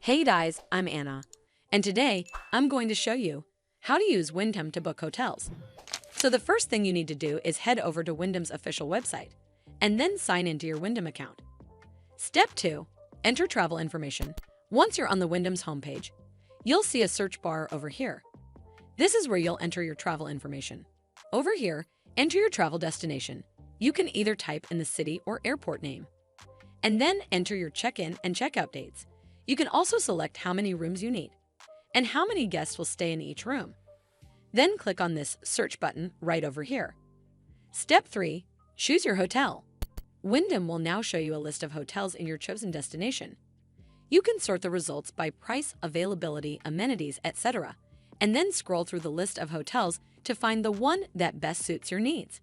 Hey guys, I'm Anna, and today I'm going to show you how to use Wyndham to book hotels. So the first thing you need to do is head over to Wyndham's official website and then sign into your Wyndham account. Step 2. Enter travel information. Once you're on the Wyndham's homepage, you'll see a search bar over here. This is where you'll enter your travel information. Over here, enter your travel destination. You can either type in the city or airport name, and then enter your check-in and check-out dates. You can also select how many rooms you need and how many guests will stay in each room. Then click on this search button right over here. Step 3. Choose your hotel. Wyndham will now show you a list of hotels in your chosen destination. You can sort the results by price, availability, amenities, etc., and then scroll through the list of hotels to find the one that best suits your needs.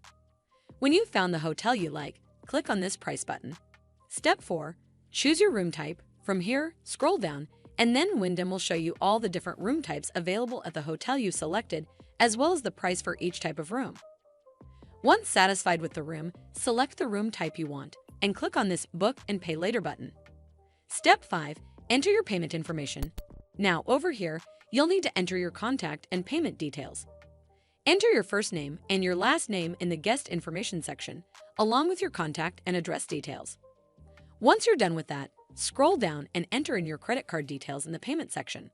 When you've found the hotel you like, click on this price button. Step 4. Choose your room type. From here, scroll down, and then Wyndham will show you all the different room types available at the hotel you selected, as well as the price for each type of room. Once satisfied with the room, select the room type you want and click on this Book and Pay Later button. Step 5. Enter your payment information. Now, over here, you'll need to enter your contact and payment details. Enter your first name and your last name in the guest information section, along with your contact and address details. Once you're done with that, scroll down and enter in your credit card details in the payment section.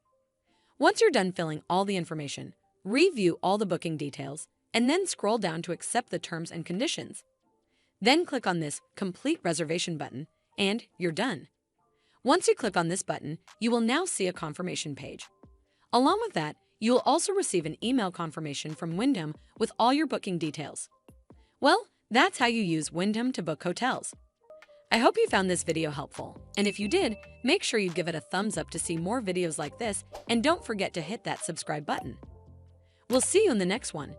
Once you're done filling all the information, review all the booking details, and then scroll down to accept the terms and conditions. Then click on this Complete Reservation button, and you're done. Once you click on this button, you will now see a confirmation page. Along with that, you will also receive an email confirmation from Wyndham with all your booking details. Well, that's how you use Wyndham to book hotels. I hope you found this video helpful, and if you did, make sure you give it a thumbs up to see more videos like this, and don't forget to hit that subscribe button. We'll see you in the next one.